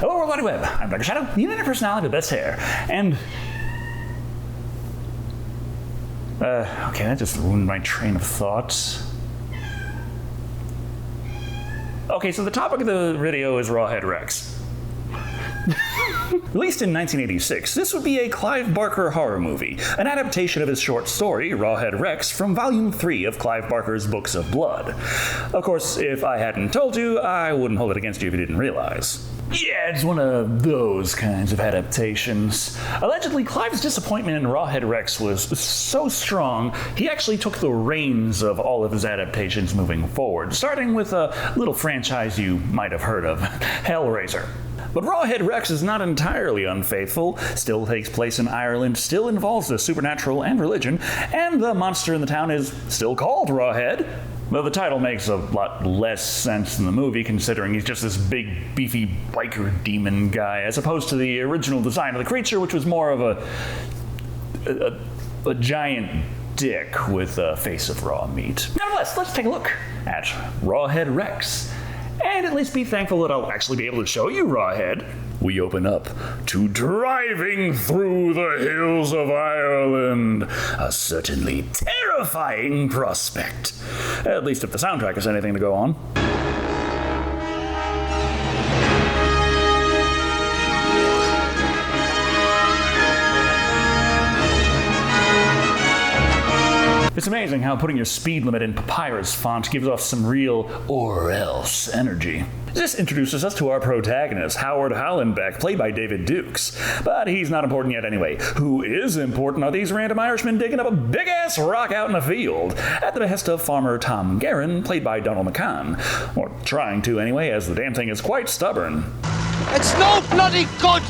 Hello, World Wide Web. I'm Dr. Shado, the internet personality with the best hair. And... okay, that just ruined my train of thought. Okay, so the topic of the video is Rawhead Rex. Released in 1986, this would be a Clive Barker horror movie, an adaptation of his short story, Rawhead Rex, from Volume 3 of Clive Barker's Books of Blood. Of course, if I hadn't told you, I wouldn't hold it against you if you didn't realize. Yeah, it's one of those kinds of adaptations. Allegedly, Clive's disappointment in Rawhead Rex was so strong, he actually took the reins of all of his adaptations moving forward, starting with a little franchise you might have heard of, Hellraiser. But Rawhead Rex is not entirely unfaithful, still takes place in Ireland, still involves the supernatural and religion, and the monster in the town is still called Rawhead. Though the title makes a lot less sense in the movie, considering he's just this big, beefy biker demon guy, as opposed to the original design of the creature, which was more of a giant dick with a face of raw meat. Nevertheless, let's take a look at Rawhead Rex. And at least be thankful that I'll actually be able to show you Rawhead. We open up to driving through the hills of Ireland, a certainly terrifying prospect. At least if the soundtrack is anything to go on. It's amazing how putting your speed limit in papyrus font gives off some real or else energy. This introduces us to our protagonist, Howard Hallenbeck, played by David Dukes. But he's not important yet anyway. Who is important are these random Irishmen digging up a big-ass rock out in a field, at the behest of farmer Tom Guerin, played by Donald McCann. Or trying to anyway, as the damn thing is quite stubborn. It's no bloody good!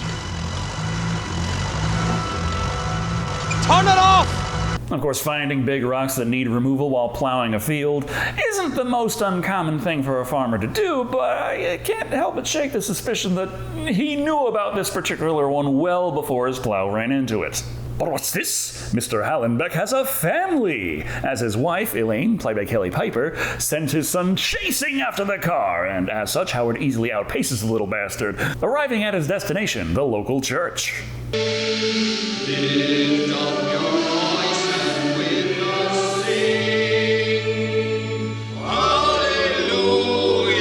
Turn it off! Of course, finding big rocks that need removal while plowing a field isn't the most uncommon thing for a farmer to do, but I can't help but shake the suspicion that he knew about this particular one well before his plow ran into it. But what's this? Mr. Hallenbeck has a family, as his wife, Elaine, played by Kelly Piper, sent his son chasing after the car, and as such, Howard easily outpaces the little bastard, arriving at his destination, the local church. Lift up your voice and with us sing, Hallelujah.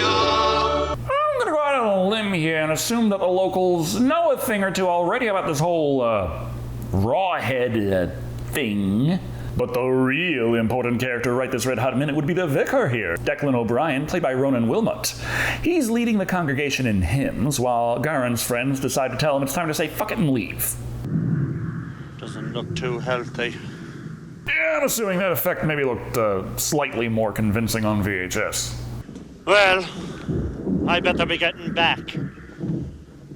I'm gonna go out on a limb here and assume that the locals know a thing or two already about this whole, Rawhead thing. But the real important character right this red hot minute would be the vicar here, Declan O'Brien, played by Ronan Wilmot. He's leading the congregation in hymns, while Garen's friends decide to tell him it's time to say fuck it and leave. Doesn't look too healthy. Yeah, I'm assuming that effect maybe looked slightly more convincing on VHS. Well, I better be getting back.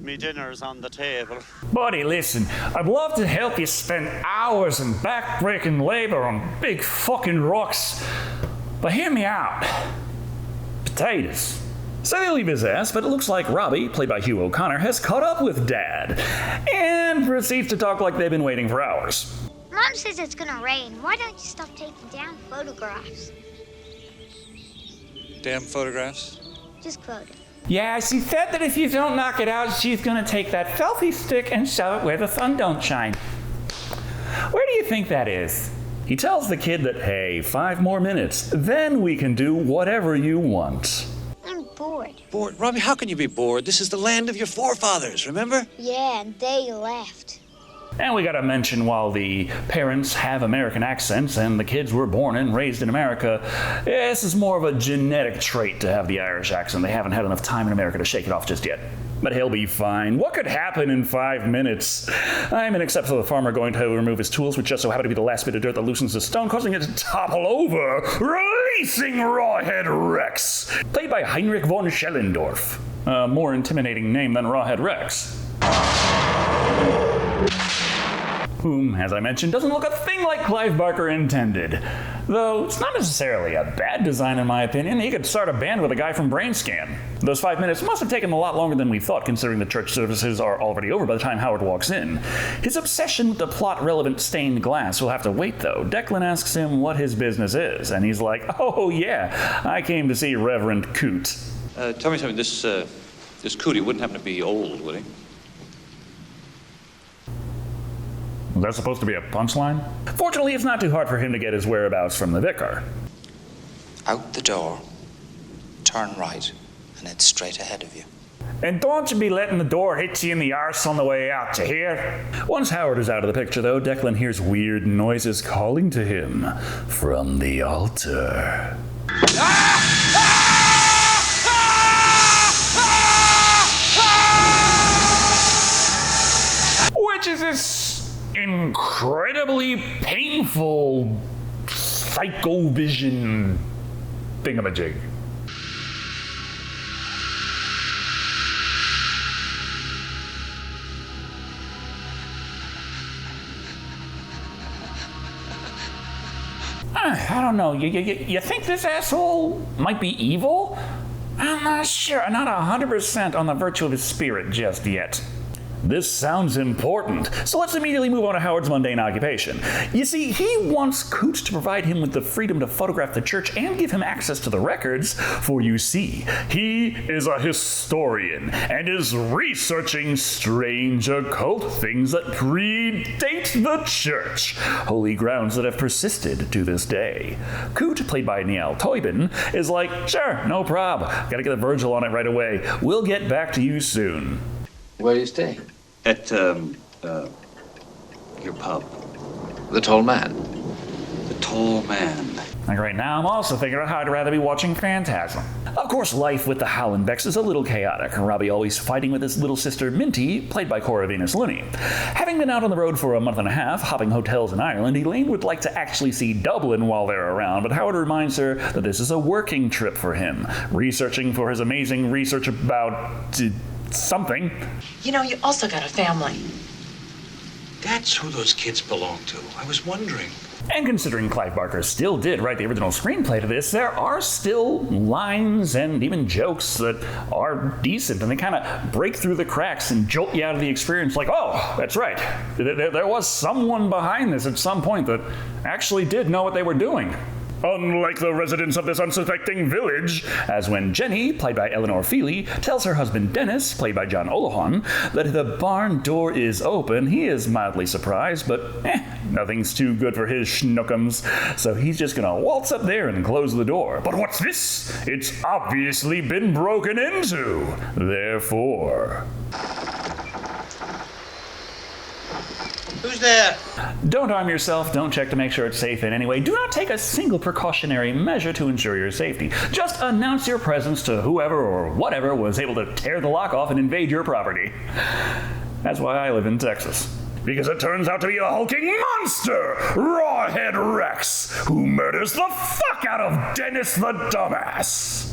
Me dinner's on the table. Buddy, listen, I'd love to help you spend hours in back-breaking labor on big fucking rocks, but hear me out. Potatoes. So they leave his ass, but it looks like Robbie, played by Hugh O'Connor, has caught up with Dad, and proceeds to talk like they've been waiting for hours. Mom says it's gonna rain. Why don't you stop taking down photographs? Damn photographs? Just quote it. Yeah, she said that if you don't knock it out, she's gonna take that selfie stick and shove it where the sun don't shine. Where do you think that is? He tells the kid that, hey, 5 more minutes, then we can do whatever you want. I'm bored. Bored? Robbie, how can you be bored? This is the land of your forefathers, remember? Yeah, and they left. And we gotta mention, while the parents have American accents and the kids were born and raised in America, this is more of a genetic trait to have the Irish accent. They haven't had enough time in America to shake it off just yet. But he'll be fine. What could happen in 5 minutes? I mean, except for the farmer going to remove his tools, which just so happen to be the last bit of dirt that loosens the stone, causing it to topple over, releasing Rawhead Rex, played by Heinrich von Schellendorf. A more intimidating name than Rawhead Rex. Whom, as I mentioned, doesn't look a thing like Clive Barker intended. Though it's not necessarily a bad design in my opinion. He could start a band with a guy from Brainscan. Those 5 minutes must have taken a lot longer than we thought, considering the church services are already over by the time Howard walks in. His obsession with the plot-relevant stained glass will have to wait, though. Declan asks him what his business is, and he's like, oh yeah, I came to see Reverend Coot. Tell me something, this This Cootie wouldn't happen to be old, would he? Was that supposed to be a punchline? Fortunately, it's not too hard for him to get his whereabouts from the vicar. Out the door, turn right, and it's straight ahead of you. And don't you be letting the door hit you in the arse on the way out, you hear? Once Howard is out of the picture, though, Declan hears weird noises calling to him from the altar. Which is this incredibly painful psycho-vision thingamajig. I don't know. You think this asshole might be evil? I'm not sure. I'm not 100% on the virtue of his spirit just yet. This sounds important, so let's immediately move on to Howard's mundane occupation. You see, he wants Coot to provide him with the freedom to photograph the church and give him access to the records, for you see, he is a historian and is researching strange occult things that predate the church, holy grounds that have persisted to this day. Coot, played by Niall Toybin, is like, sure, no prob, gotta get a Virgil on it right away, we'll get back to you soon. Where do you stay? At, your pub. The Tall Man. The Tall Man. Like right now, I'm also thinking about how I'd rather be watching Phantasm. Of course, life with the Hallenbecks is a little chaotic, Robbie always fighting with his little sister Minty, played by Cora Venus Looney. Having been out on the road for a month and a half, hopping hotels in Ireland, Elaine would like to actually see Dublin while they're around, but Howard reminds her that this is a working trip for him, researching for his amazing research about something. You know, you also got a family. That's who those kids belong to. I was wondering. And considering Clive Barker still did write the original screenplay to this, there are still lines and even jokes that are decent, and they kind of break through the cracks and jolt you out of the experience like, oh, that's right. There was someone behind this at some point that actually did know what they were doing. Unlike the residents of this unsuspecting village, as when Jenny, played by Eleanor Feely, tells her husband Dennis, played by John Olohon, that the barn door is open, he is mildly surprised, but nothing's too good for his schnookums, so he's just gonna waltz up there and close the door. But what's this? It's obviously been broken into. Therefore... Who's there? Don't arm yourself, don't check to make sure it's safe in any way. Do not take a single precautionary measure to ensure your safety. Just announce your presence to whoever or whatever was able to tear the lock off and invade your property. That's why I live in Texas. Because it turns out to be a hulking monster, Rawhead Rex, who murders the fuck out of Dennis the dumbass.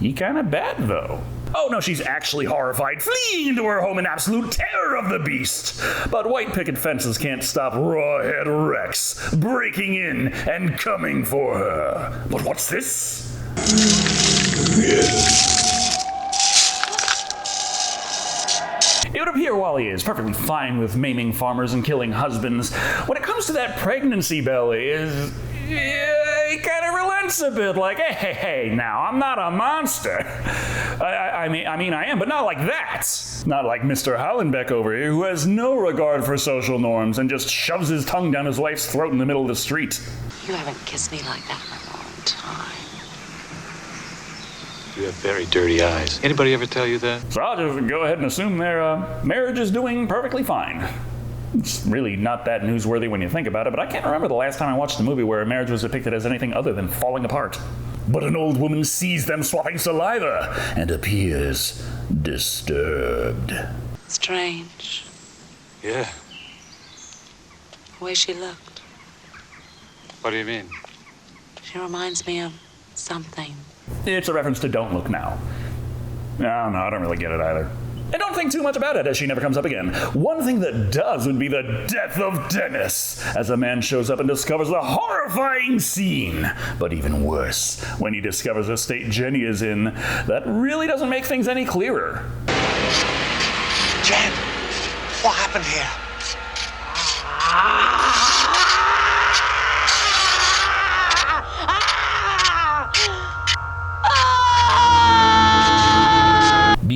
He kinda bad, though. Oh no, she's actually horrified, fleeing into her home in absolute terror of the beast. But white picket fences can't stop Rawhead Rex breaking in and coming for her. But what's this? It would appear Wally is perfectly fine with maiming farmers and killing husbands. When it comes to that pregnancy belly, he kind of relents a bit, like, hey, now, I'm not a monster. I mean, I am, but not like that. Not like Mr. Hallenbeck over here, who has no regard for social norms and just shoves his tongue down his wife's throat in the middle of the street. You haven't kissed me like that in a long time. You have very dirty eyes. Anybody ever tell you that? So I'll just go ahead and assume their marriage is doing perfectly fine. It's really not that newsworthy when you think about it, but I can't remember the last time I watched a movie where a marriage was depicted as anything other than falling apart. But an old woman sees them swapping saliva and appears disturbed. Strange. Yeah. The way she looked. What do you mean? She reminds me of something. It's a reference to Don't Look Now. No, I don't really get it either. And don't think too much about it, as she never comes up again. One thing that does would be the death of Dennis, as a man shows up and discovers the horrifying scene. But even worse, when he discovers the state Jenny is in, that really doesn't make things any clearer. Jen, what happened here?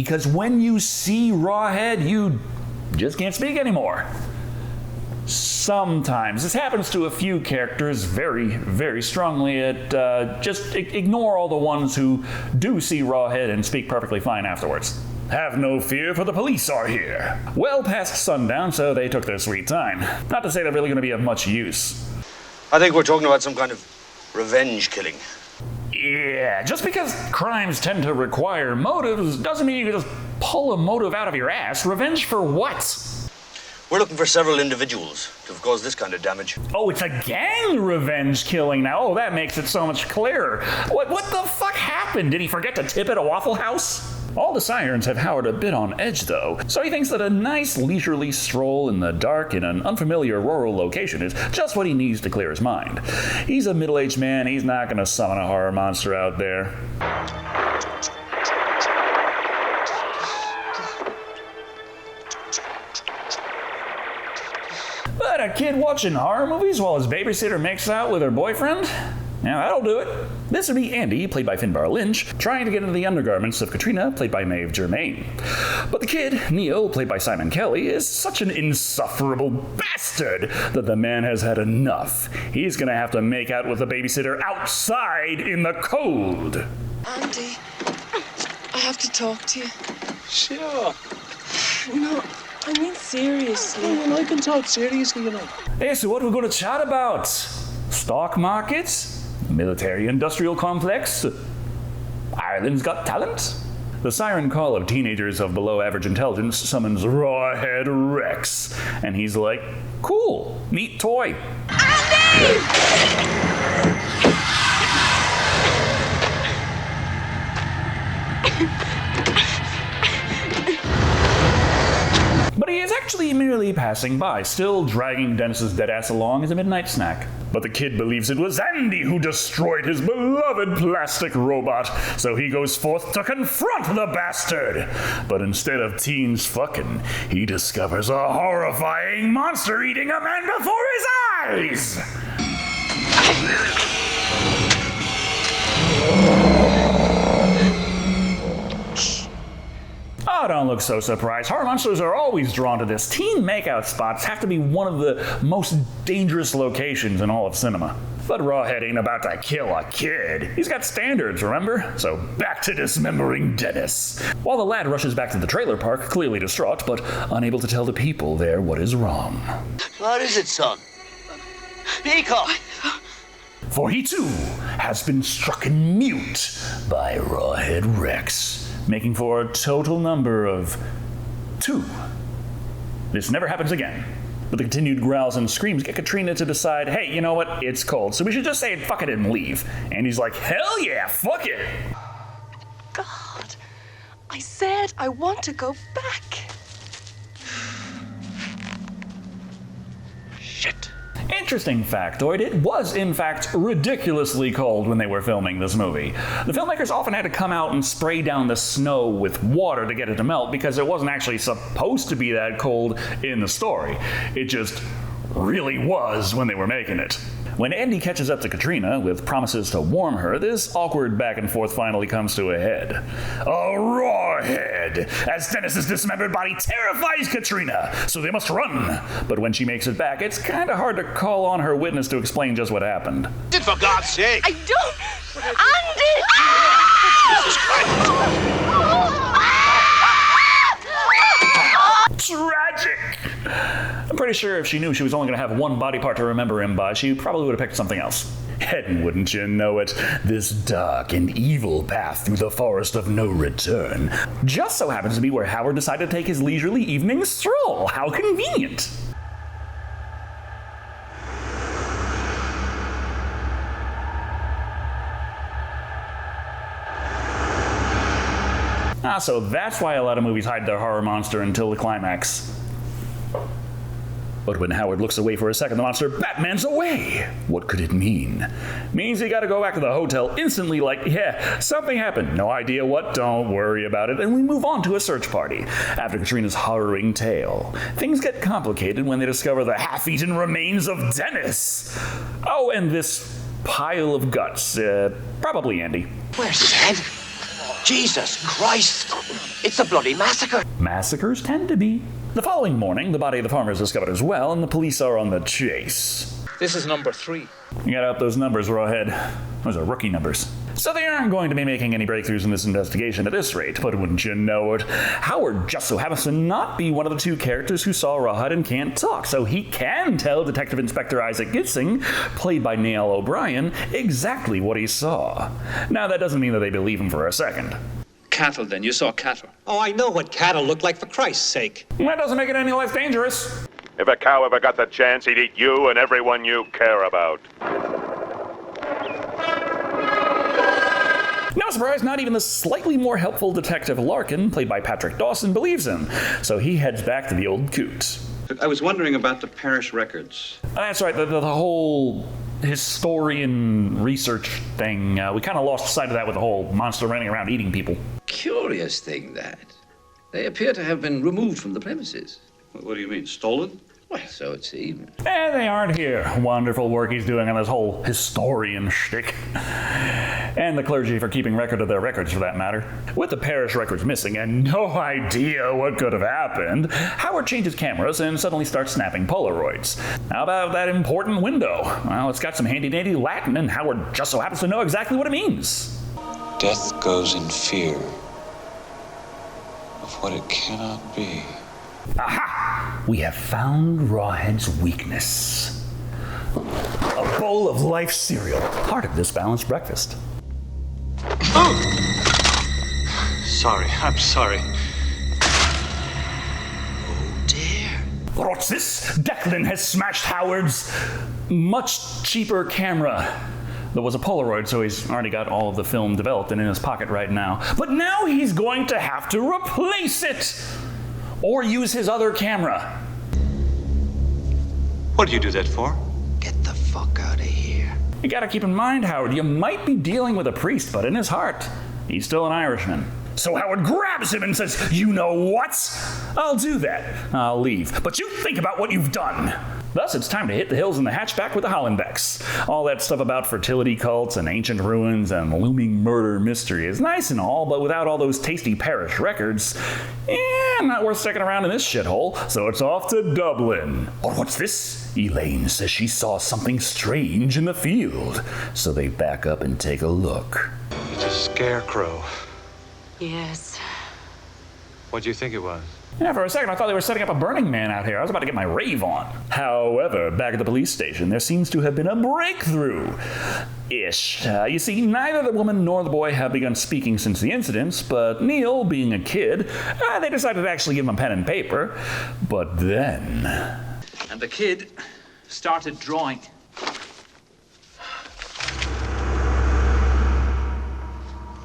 because when you see Rawhead, you just can't speak anymore. Sometimes. This happens to a few characters very, very strongly. Just ignore all the ones who do see Rawhead and speak perfectly fine afterwards. Have no fear, for the police are here. Well past sundown, so they took their sweet time. Not to say they're really going to be of much use. I think we're talking about some kind of revenge killing. Yeah, just because crimes tend to require motives doesn't mean you can just pull a motive out of your ass. Revenge for what? We're looking for several individuals to have caused this kind of damage. Oh, it's a gang revenge killing now. Oh, that makes it so much clearer. What the fuck happened? Did he forget to tip at a Waffle House? All the sirens have Howard a bit on edge, though, so he thinks that a nice leisurely stroll in the dark in an unfamiliar rural location is just what he needs to clear his mind. He's a middle-aged man. He's not going to summon a horror monster out there. But a kid watching horror movies while his babysitter makes out with her boyfriend? Now that'll do it. This would be Andy, played by Finbar Lynch, trying to get into the undergarments of Katrina, played by Maeve Germain. But the kid, Neil, played by Simon Kelly, is such an insufferable bastard that the man has had enough. He's gonna have to make out with the babysitter outside in the cold. Andy, I have to talk to you. Sure. No, I mean seriously. Well, I can talk seriously, you know. Hey, so what are we gonna chat about? Stock markets? Military-industrial complex? Ireland's Got Talent? The siren call of teenagers of below-average intelligence summons Rawhead Rex, and he's like, cool, neat toy. But he is actually merely passing by, still dragging Dennis's dead ass along as a midnight snack. But the kid believes it was Andy who destroyed his beloved plastic robot, so he goes forth to confront the bastard. But instead of teens fucking, he discovers a horrifying monster eating a man before his eyes! Oh, don't look so surprised. Horror monsters are always drawn to this. Teen makeout spots have to be one of the most dangerous locations in all of cinema. But Rawhead ain't about to kill a kid. He's got standards, remember? So back to dismembering Dennis. While the lad rushes back to the trailer park, clearly distraught, but unable to tell the people there what is wrong. What is it, son? Peacock! For he too has been struck mute by Rawhead Rex, making for a total number of 2. This never happens again. But the continued growls and screams get Katrina to decide, hey, you know what? It's cold, so we should just say fuck it and leave. And he's like, hell yeah, fuck it! God, I said I want to go back. Shit. Interesting factoid, it was in fact ridiculously cold when they were filming this movie. The filmmakers often had to come out and spray down the snow with water to get it to melt because it wasn't actually supposed to be that cold in the story. It just really was when they were making it. When Andy catches up to Katrina with promises to warm her, this awkward back and forth finally comes to a head. A rawhead, as Dennis's dismembered body terrifies Katrina, so they must run. But when she makes it back, it's kind of hard to call on her witness to explain just what happened. For God's sake! I don't! Andy! Tragic! I'm pretty sure if she knew she was only going to have one body part to remember him by, she probably would have picked something else. And wouldn't you know it, this dark and evil path through the forest of no return just so happens to be where Howard decided to take his leisurely evening stroll. How convenient! So that's why a lot of movies hide their horror monster until the climax. But when Howard looks away for a second, the monster Batman's away. What could it mean? Means he gotta go back to the hotel instantly like, yeah, something happened. No idea what, don't worry about it. And we move on to a search party. After Katrina's harrowing tale, things get complicated when they discover the half-eaten remains of Dennis. Oh, and this pile of guts. Probably Andy. Where's his head? Jesus Christ! It's a bloody massacre! Massacres tend to be. The following morning, the body of the farmer is discovered as well, and the police are on the chase. This is number 3. You gotta up those numbers, Rawhead. Those are rookie numbers. So they aren't going to be making any breakthroughs in this investigation at this rate, but wouldn't you know it, Howard just so happens to not be one of the 2 characters who saw Rawhead and can't talk, so he can tell Detective Inspector Isaac Gitsing, played by Neil O'Brien, exactly what he saw. Now that doesn't mean that they believe him for a second. Cattle, then. You saw cattle. Oh, I know what cattle look like, for Christ's sake. That doesn't make it any less dangerous. If a cow ever got the chance, he'd eat you and everyone you care about. No surprise, not even the slightly more helpful Detective Larkin, played by Patrick Dawson, believes him, so he heads back to the old coot. I was wondering about the parish records. That's right, the whole historian research thing. We kind of lost sight of that with the whole monster running around eating people. Curious thing, that. They appear to have been removed from the premises. What do you mean, stolen? Well, so it seems. And they aren't here. Wonderful work he's doing on this whole historian shtick. And the clergy for keeping record of their records, for that matter. With the parish records missing and no idea what could have happened, Howard changes cameras and suddenly starts snapping Polaroids. How about that important window? Well, it's got some handy-dandy Latin, and Howard just so happens to know exactly what it means. Death goes in fear of what it cannot be. Aha! We have found Rawhead's weakness. A bowl of life cereal, part of this balanced breakfast. Sorry, I'm sorry. Oh dear. What's this? Declan has smashed Howard's much cheaper camera. There was a Polaroid, so he's already got all of the film developed and in his pocket right now. But now he's going to have to replace it! Or use his other camera. What do you do that for? Get the fuck out of here. You gotta keep in mind, Howard, you might be dealing with a priest, but in his heart, he's still an Irishman. So Howard grabs him and says, "You know what? I'll do that. I'll leave. But you think about what you've done." Thus, it's time to hit the hills in the hatchback with the Hollenbecks. All that stuff about fertility cults and ancient ruins and looming murder mystery is nice and all, but without all those tasty parish records, not worth sticking around in this shithole, so it's off to Dublin. Or what's this? Elaine says she saw something strange in the field, so they back up and take a look. It's a scarecrow. Yes. What do you think it was? Yeah, for a second I thought they were setting up a Burning Man out here. I was about to get my rave on. However, back at the police station, there seems to have been a breakthrough-ish. You see, neither the woman nor the boy have begun speaking since the incidents, but Neil, being a kid, they decided to actually give him a pen and paper. But then... And the kid started drawing.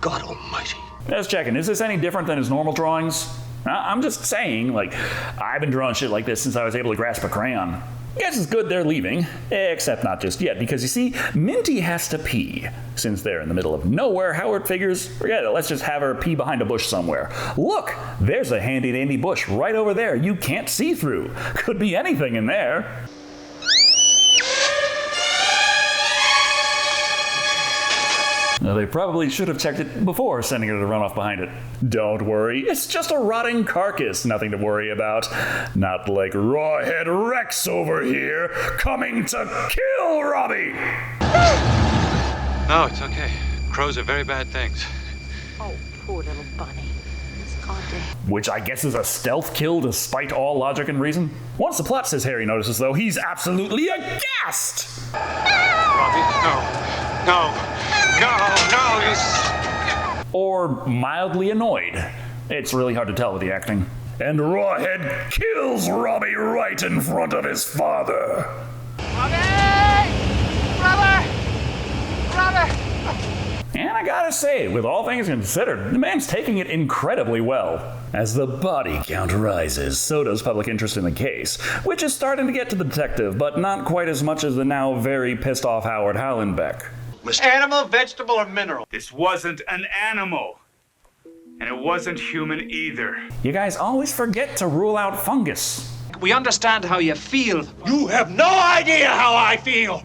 God almighty. Just checking, is this any different than his normal drawings? I'm just saying, I've been drawing shit like this since I was able to grasp a crayon. Guess it's good they're leaving, except not just yet, because you see, Minty has to pee. Since they're in the middle of nowhere, Howard figures, forget it, let's just have her pee behind a bush somewhere. Look, there's a handy-dandy bush right over there you can't see through. Could be anything in there. Now, they probably should have checked it before sending her to run off behind it. Don't worry, it's just a rotting carcass, nothing to worry about. Not like Rawhead Rex over here, coming to kill Robbie! No, it's okay. Crows are very bad things. Oh, poor little bunny. He's gone to... Which I guess is a stealth kill despite all logic and reason. Once the plot says Harry notices, though, he's absolutely aghast! Robbie, no, Or mildly annoyed. It's really hard to tell with the acting. And Rawhead kills Robbie right in front of his father. Robbie! Brother! And I gotta say, with all things considered, the man's taking it incredibly well. As the body count rises, so does public interest in the case, which is starting to get to the detective, but not quite as much as the now very pissed off Howard Hollenbeck. Animal, vegetable, or mineral? This wasn't an animal. And it wasn't human either. You guys always forget to rule out fungus. We understand how you feel. You have no idea how I feel!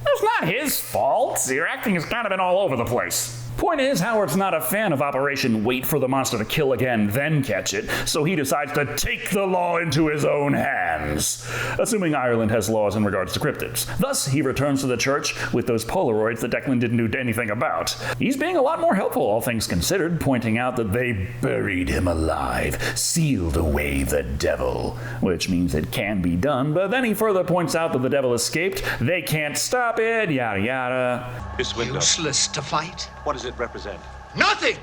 It's not his fault. Your acting has kind of been all over the place. Point is, Howard's not a fan of Operation Wait for the Monster to Kill Again, then catch it, so he decides to take the law into his own hands. Assuming Ireland has laws in regards to cryptids. Thus, he returns to the church with those Polaroids that Declan didn't do anything about. He's being a lot more helpful, all things considered, pointing out that they buried him alive, sealed away the devil, which means it can be done, but then he further points out that the devil escaped, they can't stop it, yada yada. This window. Useless to fight. What does it represent? Nothing!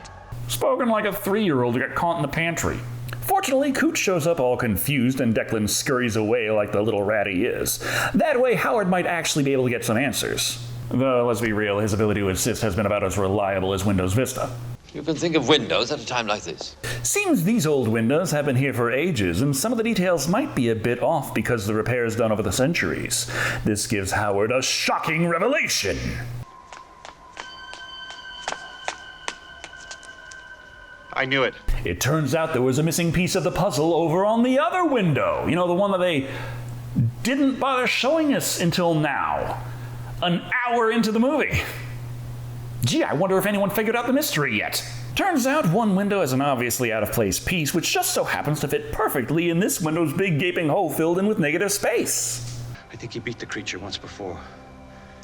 Spoken like a 3-year-old who got caught in the pantry. Fortunately, Cooch shows up all confused and Declan scurries away like the little rat he is. That way, Howard might actually be able to get some answers. Though, let's be real, his ability to assist has been about as reliable as Windows Vista. You can think of windows at a time like this. Seems these old windows have been here for ages, and some of the details might be a bit off because of the repairs done over the centuries. This gives Howard a shocking revelation. I knew it. It turns out there was a missing piece of the puzzle over on the other window. You know, the one that they didn't bother showing us until now. An hour into the movie. Gee, I wonder if anyone figured out the mystery yet. Turns out one window has an obviously out-of-place piece, which just so happens to fit perfectly in this window's big gaping hole filled in with negative space. I think he beat the creature once before.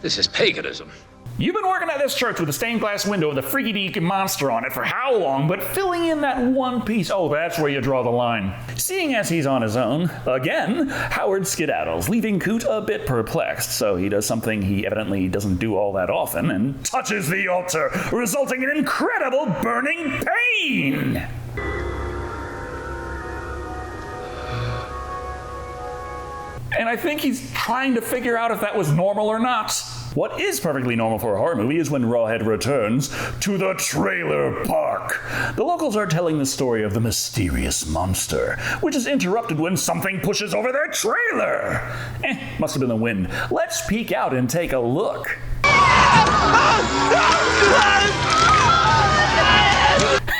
This is paganism. You've been working at this church with a stained glass window with a freaky deaky monster on it for how long, but filling in that one piece, oh, that's where you draw the line. Seeing as he's on his own, again, Howard skedaddles, leaving Coot a bit perplexed, so he does something he evidently doesn't do all that often, and touches the altar, resulting in incredible burning pain! And I think he's trying to figure out if that was normal or not. What is perfectly normal for a horror movie is when Rawhead returns to the trailer park. The locals are telling the story of the mysterious monster, which is interrupted when something pushes over their trailer. Must have been the wind. Let's peek out and take a look.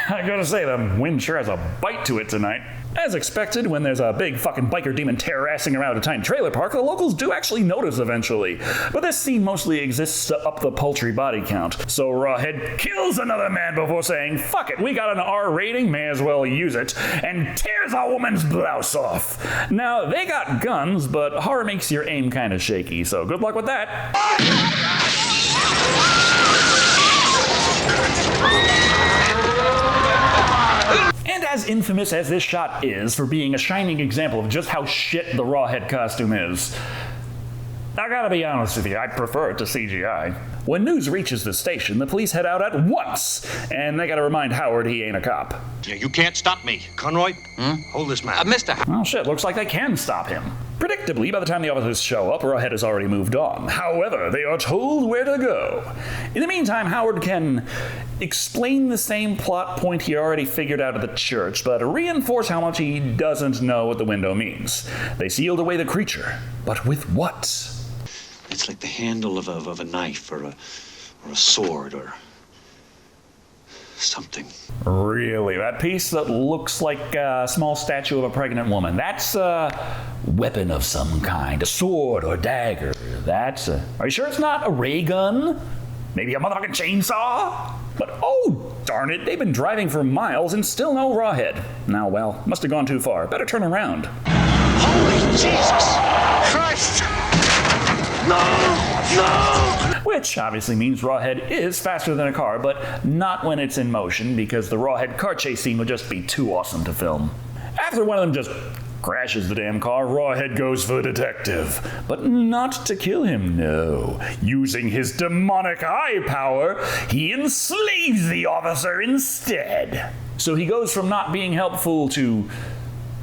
I gotta say, the wind sure has a bite to it tonight. As expected, when there's a big fucking biker demon terrorizing around a tiny trailer park, the locals do actually notice eventually. But this scene mostly exists to up the paltry body count. So Rawhead kills another man before saying, fuck it, we got an R rating, may as well use it, and tears a woman's blouse off. Now, they got guns, but horror makes your aim kind of shaky, so good luck with that. And as infamous as this shot is for being a shining example of just how shit the Rawhead costume is, I gotta be honest with you, I prefer it to CGI. When news reaches the station, the police head out at once, and they gotta remind Howard he ain't a cop. Yeah, you can't stop me. Conroy, hold this man. Mister. Well, shit, looks like they can stop him. Predictably, by the time the officers show up, Rawhead has already moved on. However, they are told where to go. In the meantime, Howard can explain the same plot point he already figured out at the church, but reinforce how much he doesn't know what the window means. They sealed away the creature, but with what? It's like the handle of a knife or a sword or something. Really? That piece that looks like a small statue of a pregnant woman. That's a weapon of some kind. A sword or dagger. That's a... Are you sure it's not a ray gun? Maybe a motherfucking chainsaw? But oh, darn it, they've been driving for miles and still no Rawhead. Now, well, must have gone too far. Better turn around. Holy Jesus Christ! No! Which obviously means Rawhead is faster than a car, but not when it's in motion, because the Rawhead car chase scene would just be too awesome to film. After one of them just crashes the damn car, Rawhead goes for the detective. But not to kill him, no. Using his demonic eye power, he enslaves the officer instead. So he goes from not being helpful to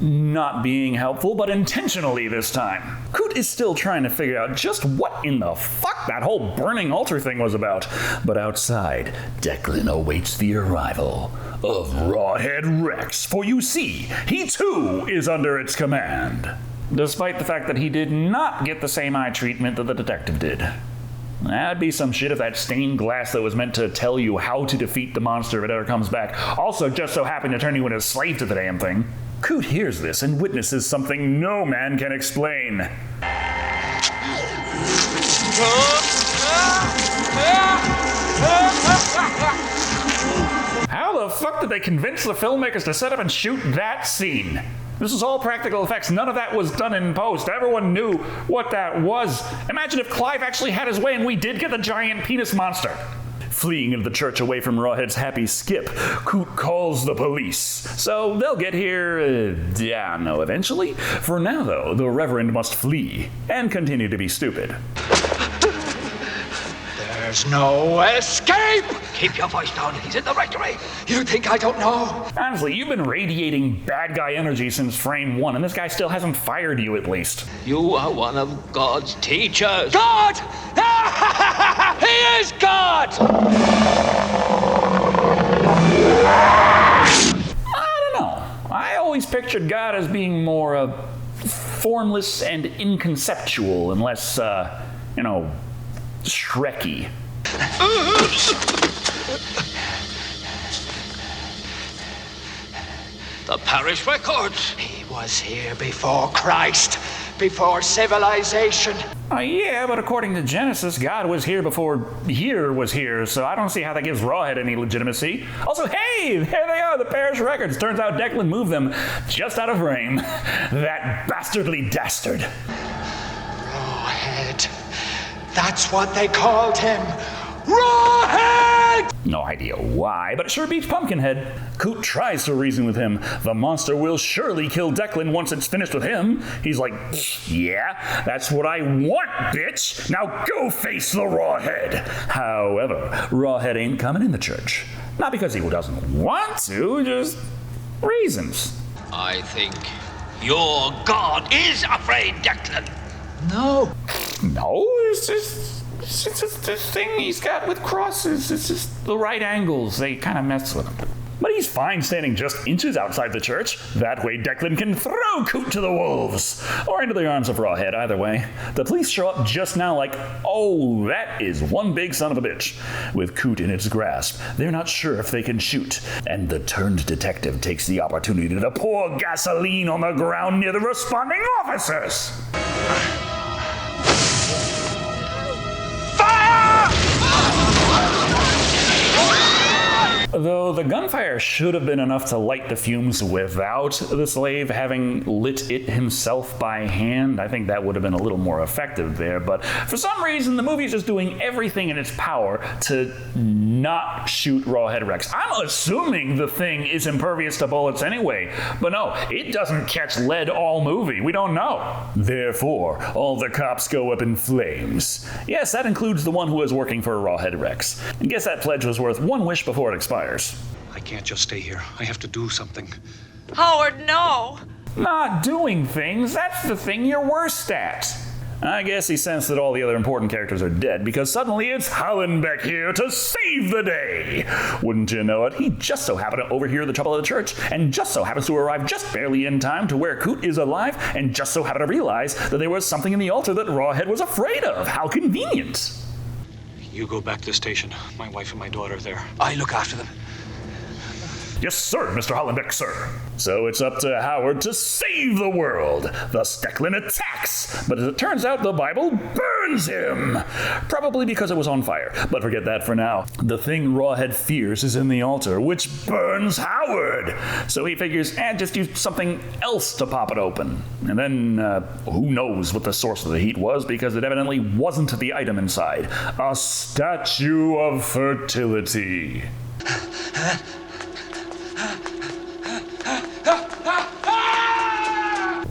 not being helpful, but intentionally this time. Coot is still trying to figure out just what in the fuck that whole burning altar thing was about. But outside, Declan awaits the arrival of Rawhead Rex, for you see, he too is under its command. Despite the fact that he did not get the same eye treatment that the detective did. That'd be some shit if that stained glass that was meant to tell you how to defeat the monster if it ever comes back also just so happened to turn you into a slave to the damn thing. Coot hears this and witnesses something no man can explain. did they convince the filmmakers to set up and shoot that scene? This was all practical effects. None of that was done in post. Everyone knew what that was. Imagine if Clive actually had his way and we did get the giant penis monster. Fleeing into the church away from Rawhead's happy skip, Coot calls the police. So they'll get here, eventually. For now, though, the Reverend must flee and continue to be stupid. There's no escape! Keep your voice down. He's in the rectory. You think I don't know? Honestly, you've been radiating bad guy energy since frame 1, and this guy still hasn't fired you at least. You are one of God's teachers. God! He is God! I don't know. I always pictured God as being more formless and inconceptual and less, Shrekky. The parish records. He was here before Christ, before civilization. Yeah, but according to Genesis, God was here before here was here, so I don't see how that gives Rawhead any legitimacy. Also, hey, there they are, the parish records. Turns out Declan moved them just out of frame. That bastardly dastard. Rawhead. That's what they called him. Rawhead! No idea why, but it sure beats Pumpkinhead. Coot tries to reason with him. The monster will surely kill Declan once it's finished with him. He's like, yeah, that's what I want, bitch. Now go face the Rawhead. However, Rawhead ain't coming in the church. Not because he doesn't want to, just reasons. I think your God is afraid, Declan. No. No, it's just this thing he's got with crosses. It's just the right angles. They kind of mess with him. But he's fine standing just inches outside the church. That way Declan can throw Coot to the wolves. Or into the arms of Rawhead, either way. The police show up just now like, oh, that is one big son of a bitch. With Coot in its grasp, they're not sure if they can shoot. And the turned detective takes the opportunity to pour gasoline on the ground near the responding officers. Though the gunfire should have been enough to light the fumes without the slave having lit it himself by hand, I think that would have been a little more effective there. But for some reason, the movie's just doing everything in its power to not shoot Rawhead Rex. I'm assuming the thing is impervious to bullets anyway. But no, it doesn't catch lead all movie. We don't know. Therefore, all the cops go up in flames. Yes, that includes the one who is working for Rawhead Rex. I guess that pledge was worth one wish before it expires. I can't just stay here. I have to do something. Howard, no! Not doing things, that's the thing you're worst at. I guess he sensed that all the other important characters are dead because suddenly it's Hallenbeck here to save the day. Wouldn't you know it, he just so happened to overhear the trouble of the church and just so happens to arrive just barely in time to where Coot is alive and just so happened to realize that there was something in the altar that Rawhead was afraid of. How convenient. You go back to the station. My wife and my daughter are there. I look after them. Yes, sir, Mr. Hallenbeck, sir. So it's up to Howard to save the world. Thus Declan attacks, but as it turns out, the Bible burns him. Probably because it was on fire, but forget that for now. The thing Rawhead fears is in the altar, which burns Howard. So he figures, just use something else to pop it open. And then, who knows what the source of the heat was, because it evidently wasn't the item inside. A statue of fertility.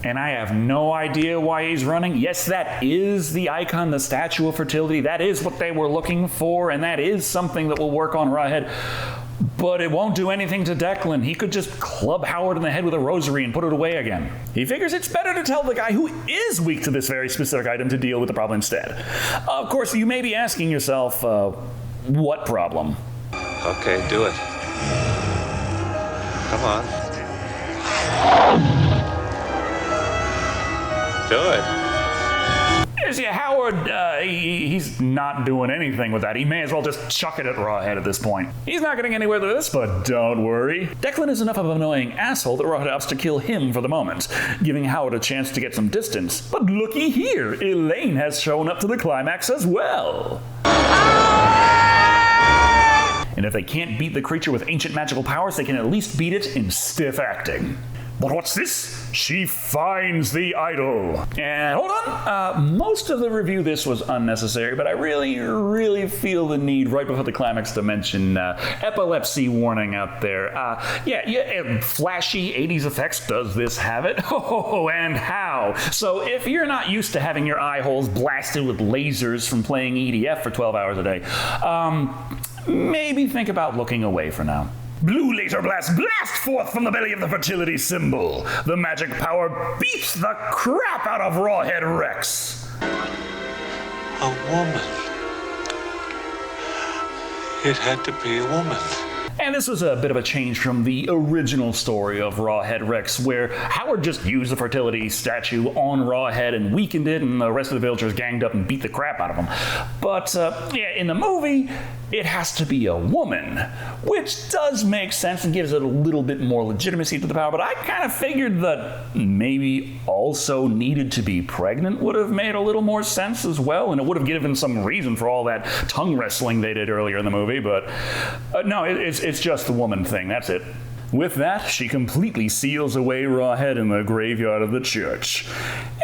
And I have no idea why he's running. Yes, that is the icon, the statue of fertility. That is what they were looking for, and that is something that will work on Rawhead. But it won't do anything to Declan. He could just club Howard in the head with a rosary and put it away again. He figures it's better to tell the guy who is weak to this very specific item to deal with the problem instead. Of course, you may be asking yourself, what problem? Okay, do it. Come on. Do it. See, Howard, he's not doing anything with that. He may as well just chuck it at Rawhead at this point. He's not getting anywhere with this, but don't worry. Declan is enough of an annoying asshole that Rawhead opts to kill him for the moment, giving Howard a chance to get some distance. But looky here, Elaine has shown up to the climax as well. In And if they can't beat the creature with ancient magical powers, they can at least beat it in stiff acting. But what's this? She finds the idol. And hold on, most of the review this was unnecessary, but I really feel the need right before the climax to mention epilepsy warning out there. Flashy 80s effects, does this have it? Oh, and how? So if you're not used to having your eye holes blasted with lasers from playing EDF for 12 hours a day, maybe think about looking away for now. Blue laser blast forth from the belly of the fertility symbol. The magic power beats the crap out of Rawhead Rex. A woman. It had to be a woman. And this was a bit of a change from the original story of Rawhead Rex, where Howard just used the fertility statue on Rawhead and weakened it, and the rest of the villagers ganged up and beat the crap out of him. But, in the movie, it has to be a woman, which does make sense and gives it a little bit more legitimacy to the power, but I kind of figured that maybe also needed to be pregnant would have made a little more sense as well, and it would have given some reason for all that tongue wrestling they did earlier in the movie, but no, it's just the woman thing, that's it. With that, she completely seals away Rawhead in the graveyard of the church.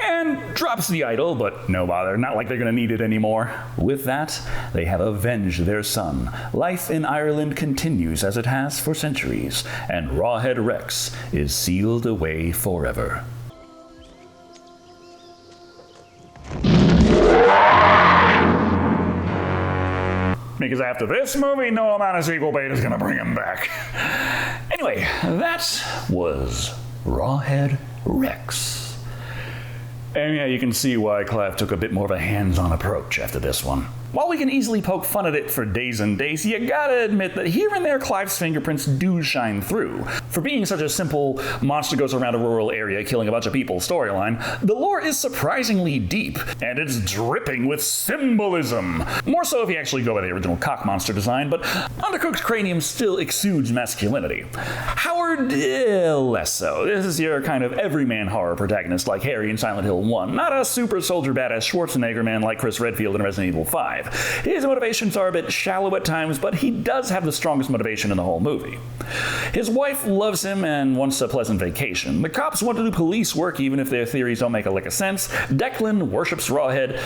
And drops the idol, but no bother, not like they're gonna need it anymore. With that, they have avenged their son. Life in Ireland continues as it has for centuries, and Rawhead Rex is sealed away forever. Because after this movie, no amount of sequel bait is gonna bring him back. Anyway, that was Rawhead Rex. And yeah, you can see why Clive took a bit more of a hands-on approach after this one. While we can easily poke fun at it for days and days, you gotta admit that here and there Clive's fingerprints do shine through. For being such a simple monster goes around a rural area killing a bunch of people storyline, the lore is surprisingly deep, and it's dripping with symbolism. More so if you actually go by the original cock monster design, but Undercook's cranium still exudes masculinity. Howard, less so. This is your kind of everyman horror protagonist like Harry in Silent Hill 1, not a super soldier badass Schwarzenegger man like Chris Redfield in Resident Evil 5. His motivations are a bit shallow at times, but he does have the strongest motivation in the whole movie. His wife loves him and wants a pleasant vacation. The cops want to do police work even if their theories don't make a lick of sense. Declan worships Rawhead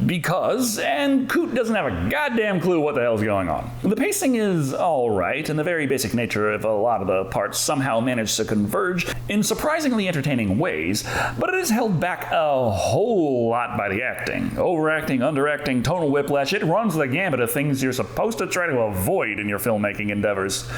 because, and Coot doesn't have a goddamn clue what the hell's going on. The pacing is alright, and the very basic nature of a lot of the parts somehow manage to converge in surprisingly entertaining ways, but it is held back a whole lot by the acting. Overacting, underacting, tonal whiplash. It runs the gambit of things you're supposed to try to avoid in your filmmaking endeavors.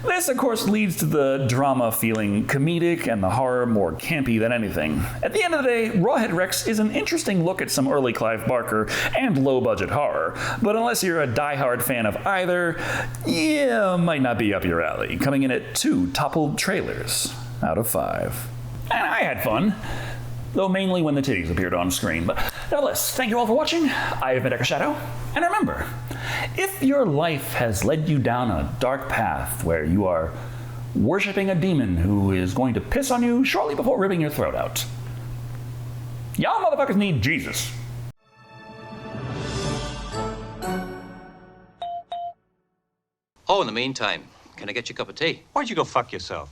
This, of course, leads to the drama feeling comedic and the horror more campy than anything. At the end of the day, Rawhead Rex is an interesting look at some early Clive Barker and low-budget horror, but unless you're a die-hard fan of either, yeah, might not be up your alley, coming in at 2 toppled trailers out of 5. And I had fun, though mainly when the titties appeared on screen. But nevertheless, thank you all for watching. I have been Shado, and remember, if your life has led you down a dark path where you are worshipping a demon who is going to piss on you shortly before ripping your throat out, y'all motherfuckers need Jesus. Oh, in the meantime, can I get you a cup of tea? Why'd you go fuck yourself?